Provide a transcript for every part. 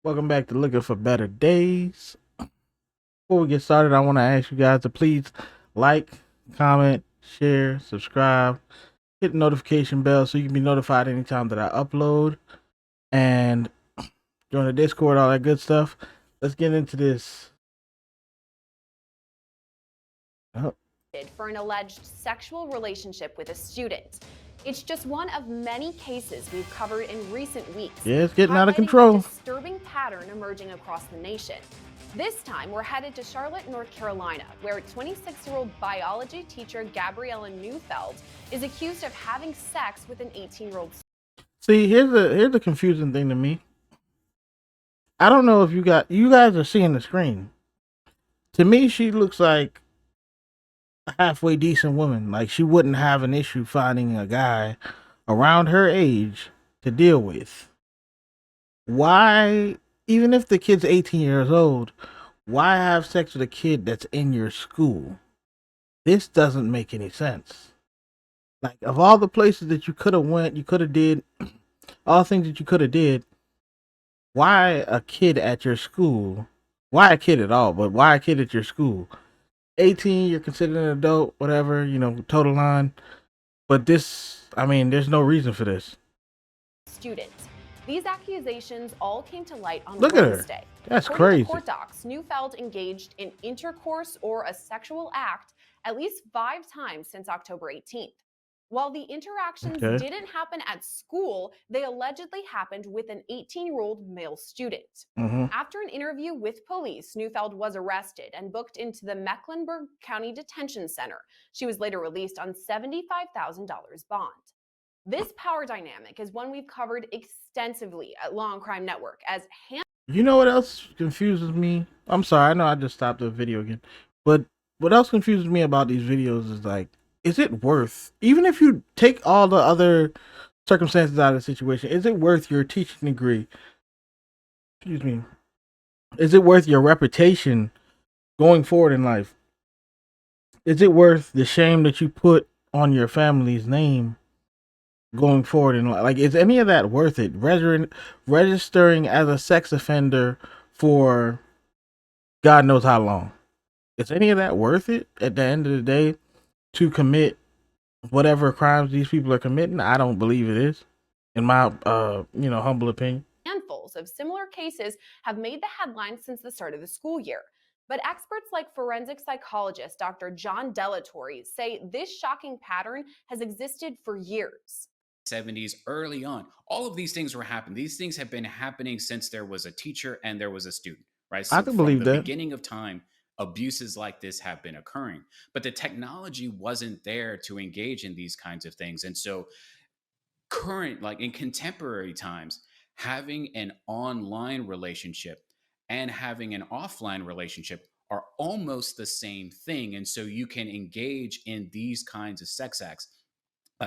Welcome back to Looking for Better Days. Before we get started, I want to ask you guys to please like, comment, share, subscribe, hit the notification bell so you can be notified anytime that I upload, and join the Discord, all that good stuff. Let's get into this. Oh, For an alleged sexual relationship with a student. It's just one of many cases we've covered in recent weeks, yeah, it's getting out of highlighting a control. disturbing pattern emerging across the nation. This time, we're headed to Charlotte, North Carolina, where 26-year-old biology teacher Gabriella Neufeld is accused of having sex with an 18-year-old. See, here's the confusing thing to me. I don't know if you guys are seeing the screen. To me, she looks like a halfway decent woman. Like she wouldn't have an issue finding a guy around her age to deal with. Why, even if the kid's 18 years old, why have sex with a kid that's in your school? This doesn't make any sense. Like of all the places that you could have went, you could have did all things that you could have did. Why a kid at your school? Why a kid at all? But why a kid at your school? 18, you're considered an adult, whatever, total line. But this, I mean, there's no reason for this. Students. These accusations all came to light on Look at her. Wednesday. That's According crazy. to court docs, Neufeld engaged in intercourse or a sexual act at least 5 times since October 18th. While the interactions Okay. didn't happen at school, they allegedly happened with an 18-year-old male student. Mm-hmm. After an interview with police, Neufeld was arrested and booked into the Mecklenburg County Detention Center. She was later released on $75,000 bond. This power dynamic is one we've covered extensively at Law and Crime Network as You know what else confuses me? I'm sorry, I know I just stopped the video again. But what else confuses me about these videos is like, is it worth, even if you take all the other circumstances out of the situation, is it worth your teaching degree? Excuse me. Is it worth your reputation going forward in life? Is it worth the shame that you put on your family's name going forward in life? Like, is any of that worth it? Registering as a sex offender for God knows how long. Is any of that worth it at the end of the day to commit whatever crimes these people are committing? I don't believe it is, in my humble opinion. handfuls of similar cases have made the headlines since the start of the school year. But experts like forensic psychologist Dr. John Delatorre say this shocking pattern has existed for years. 70s early on, all of these things were happening. These things have been happening since there was a teacher and there was a student, right? I So can from believe the that. beginning of time, abuses like this have been occurring, but the technology wasn't there to engage in these kinds of things. And so current, like in contemporary times, having an online relationship and having an offline relationship are almost the same thing. And so you can engage in these kinds of sex acts,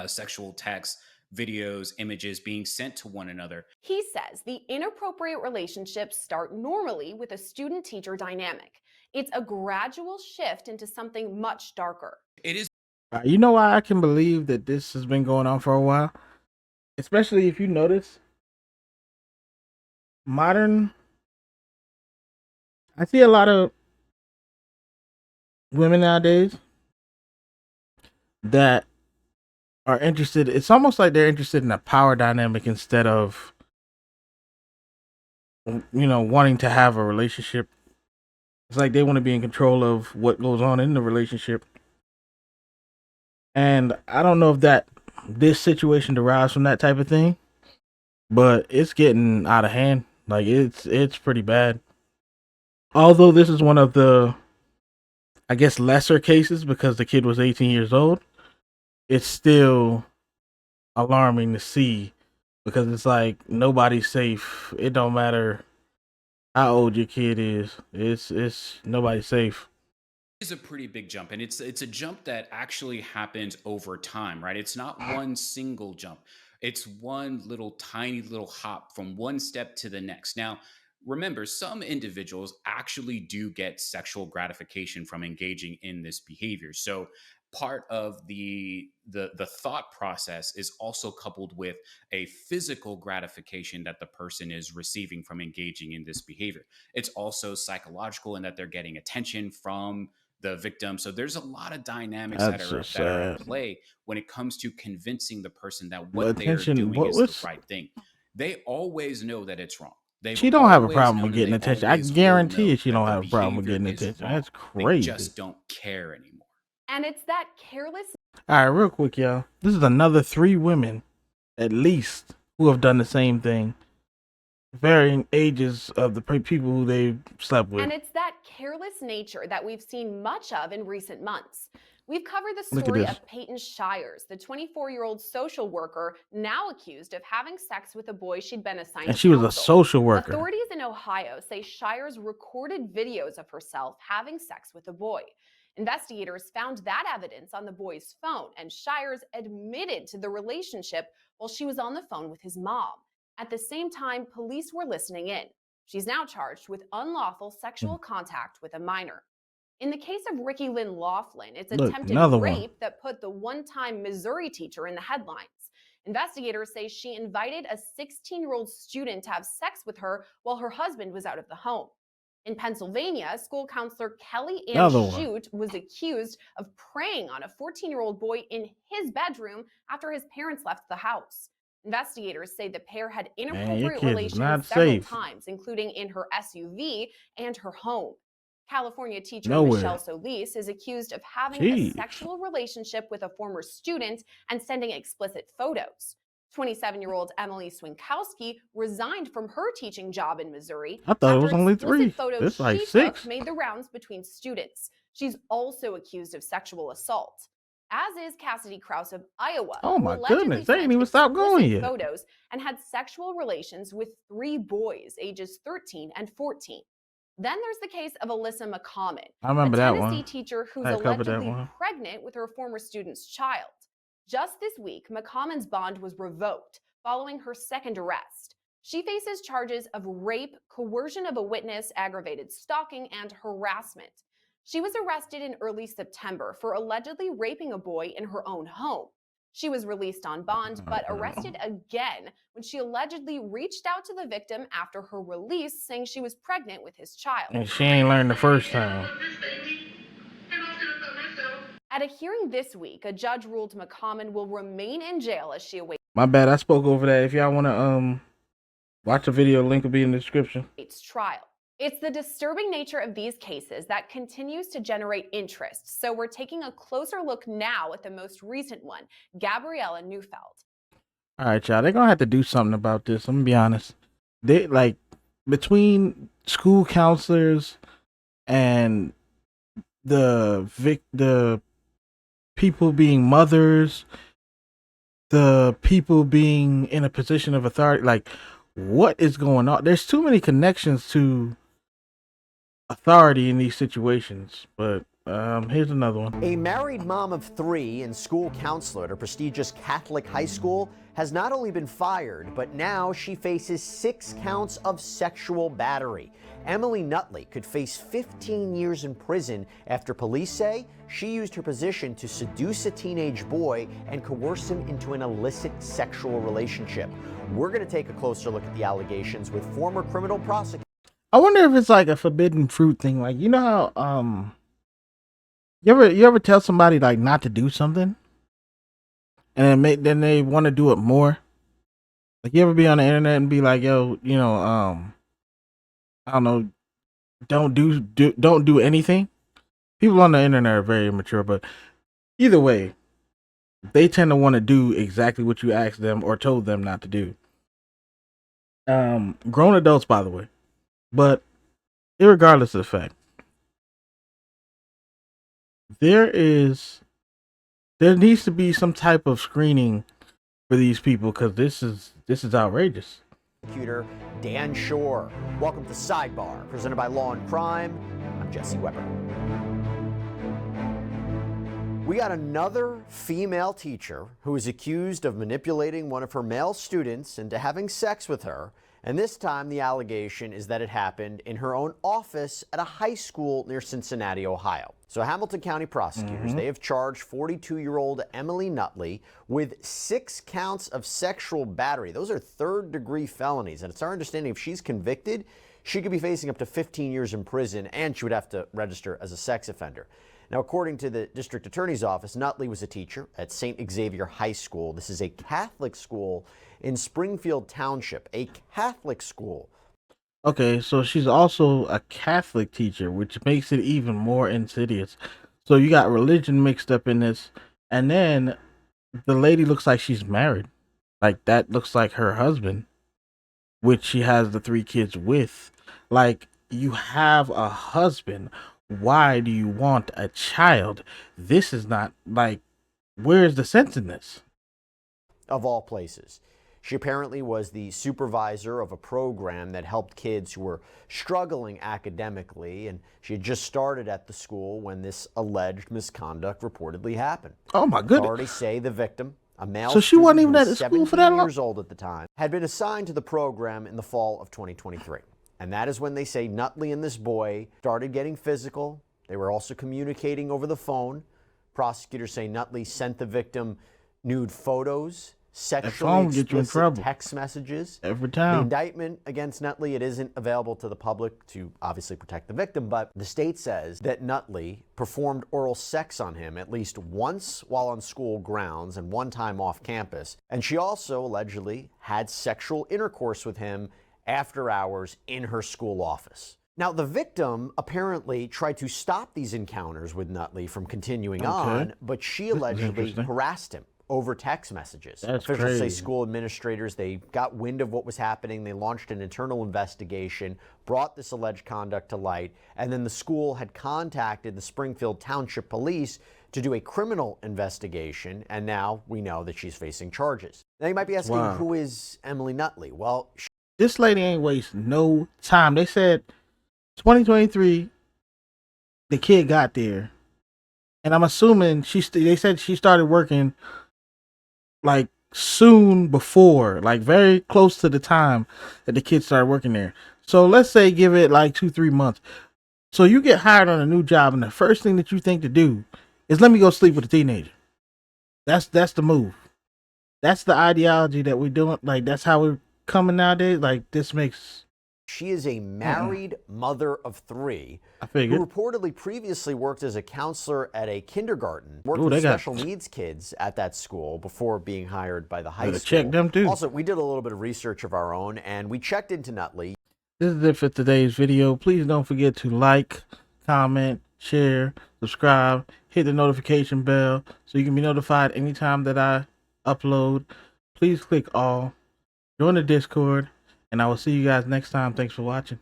sexual texts, videos, images being sent to one another. He says the inappropriate relationships start normally with a student teacher dynamic. It's a gradual shift into something much darker. It is. You know why I can believe that this has been going on for a while? Especially if you notice, modern. I see a lot of women nowadays that are interested. It's almost like they're interested in a power dynamic instead of, wanting to have a relationship. It's like they want to be in control of what goes on in the relationship. And I don't know if this situation derives from that type of thing, but it's getting out of hand. Like it's pretty bad. Although this is one of the, I guess, lesser cases because the kid was 18 years old, it's still alarming to see because it's like nobody's safe. It don't matter how old your kid is. It's nobody's safe. Is a pretty big jump, and it's a jump that actually happens over time, right? It's not one single jump. It's one little tiny little hop from one step to the next. Now, remember, some individuals actually do get sexual gratification from engaging in this behavior. So part of the thought process is also coupled with a physical gratification that the person is receiving from engaging in this behavior. It's also psychological in that they're getting attention from the victim. So there's a lot of dynamics That's just that are at sad. play when it comes to convincing the person that The what they are attention. doing What is the was? right thing. They always know that it's wrong. They've She don't have a always problem with known, and getting they attention. I always will guarantee you, know she that don't the have a problem with behavior getting is attention. wrong. That's They crazy. just don't care anymore. And it's that careless All right, real quick, y'all. This is another 3 women, at least, who have done the same thing. Varying ages of the people who they slept with. And it's that careless nature that we've seen much of in recent months. We've covered the Look at story this. of Peyton Shires, the 24-year-old social worker now accused of having sex with a boy she'd been assigned And to she was a counsel. social worker. Authorities in Ohio say Shires recorded videos of herself having sex with a boy. Investigators found that evidence on the boy's phone, and Shires admitted to the relationship while she was on the phone with his mom. At the same time, police were listening in. She's now charged with unlawful sexual contact with a minor. In the case of Ricky Lynn Laughlin, it's Look, attempted another one. rape that put the one-time Missouri teacher in the headlines. Investigators say she invited a 16-year-old student to have sex with her while her husband was out of the home. In Pennsylvania, school counselor Kelly Ann Another one. Shute was accused of preying on a 14-year-old boy in his bedroom after his parents left the house. Investigators say the pair had your inappropriate kid is relations not several safe. times, including in her SUV and her home. California teacher Nowhere. Michelle Solis is accused of having Jeez. a sexual relationship with a former student and sending explicit photos. 27-year-old Emily Swinkowski resigned from her teaching job in Missouri. I thought it after was only explicit 3. Photos It's like she 6. took made the rounds between students. She's also accused of sexual assault. As is Cassidy Krause of Iowa. Oh who my allegedly goodness, they ain't sent even stopped going explicit yet. photos and had sexual relations with 3 boys ages 13 and 14. Then there's the case of Alyssa McCommon, I remember a that Tennessee one. teacher who's I covered that allegedly one. pregnant with her former student's child. Just this week, McCommon's bond was revoked following her second arrest. She faces charges of rape, coercion of a witness, aggravated stalking, and harassment. She was arrested in early September for allegedly raping a boy in her own home. She was released on bond, but arrested again when she allegedly reached out to the victim after her release, saying she was pregnant with his child. And she ain't learned the first time. At a hearing this week, a judge ruled McCommon will remain in jail as she awaits My bad, I spoke over that. If y'all want to watch the video, link will be in the description. trial. It's the disturbing nature of these cases that continues to generate interest, so we're taking a closer look now at the most recent one, Gabriella Neufeld. All right, y'all. They're gonna have to do something about this. I'm gonna be honest. They like between school counselors and the people being mothers, the people being in a position of authority. Like, what is going on? There's too many connections to authority in these situations. But here's another one. A married mom of 3 and school counselor at a prestigious Catholic high school has not only been fired, but now she faces 6 counts of sexual battery. Emily Nutley could face 15 years in prison after police say she used her position to seduce a teenage boy and coerce him into an illicit sexual relationship. We're going to take a closer look at the allegations with former criminal prosecutor. I wonder if it's like a forbidden fruit thing. Like, you know how you ever tell somebody like not to do something, and then they want to do it more. Like, you ever be on the internet and be like, yo, you know, I don't know, don't do anything. People on the internet are very immature, but either way, they tend to want to do exactly what you asked them or told them not to do. Grown adults, by the way, but irregardless of the fact, there needs to be some type of screening for these people, because this is outrageous. Prosecutor Dan Shore. Welcome to Sidebar, presented by Law and Crime. I'm Jesse Weber. We got another female teacher who is accused of manipulating one of her male students into having sex with her And this time, the allegation is that it happened in her own office at a high school near Cincinnati, Ohio. So Hamilton County prosecutors, they have charged 42-year-old Emily Nutley with 6 counts of sexual battery. Those are third-degree felonies. And it's our understanding if she's convicted, she could be facing up to 15 years in prison, and she would have to register as a sex offender. Now, according to the district attorney's office, Nutley was a teacher at St. Xavier High School. This is a Catholic school in Springfield Township, a Catholic school. Okay, so she's also a Catholic teacher, which makes it even more insidious. So you got religion mixed up in this, and then the lady looks like she's married. Like, that looks like her husband, which she has the 3 kids with. Like, you have a husband. Why do you want a child? This is not, like, where's the sense in this? Of all places. She apparently was the supervisor of a program that helped kids who were struggling academically, and she had just started at the school when this alleged misconduct reportedly happened. Oh my goodness. Authorities say the victim, a male So she wasn't student even who at was the school for that 17 long? years old at the time, had been assigned to the program in the fall of 2023. And that is when they say Nutley and this boy started getting physical. They were also communicating over the phone. Prosecutors say Nutley sent the victim nude photos, sexually phone get you in explicit trouble. text messages. Every The time. indictment against Nutley, it isn't available to the public to obviously protect the victim, but the state says that Nutley performed oral sex on him at least once while on school grounds and one time off campus. And she also allegedly had sexual intercourse with him after hours in her school office. Now, the victim apparently tried to stop these encounters with Nutley from continuing on, but she allegedly interesting. harassed him over text messages. That's Officials say crazy. school administrators, they got wind of what was happening. They launched an internal investigation, brought this alleged conduct to light, and then the school had contacted the Springfield Township Police to do a criminal investigation, and now we know that she's facing charges. Now you might be asking, Wow. who is Emily Nutley? Well, This lady ain't waste no time. They said 2023, the kid got there, and I'm assuming they said she started working like soon before, like very close to the time that the kid started working there. So let's say give it like 2-3 months. So you get hired on a new job, and the first thing that you think to do is let me go sleep with a teenager. That's the move. That's the ideology that we're doing. Like, that's how we're coming nowadays. Like, this makes, she is a married mother of 3 I who figured. reportedly previously worked as a counselor at a kindergarten, worked Ooh, with they got- special needs kids at that school before being hired by the high Better school. check them too. Also, we did a little bit of research of our own, and we checked into Nutley. This is it for today's video. Please don't forget to like, comment, share, subscribe, hit the notification bell so you can be notified anytime that I upload. Please click all, join the Discord, and I will see you guys next time. Thanks for watching.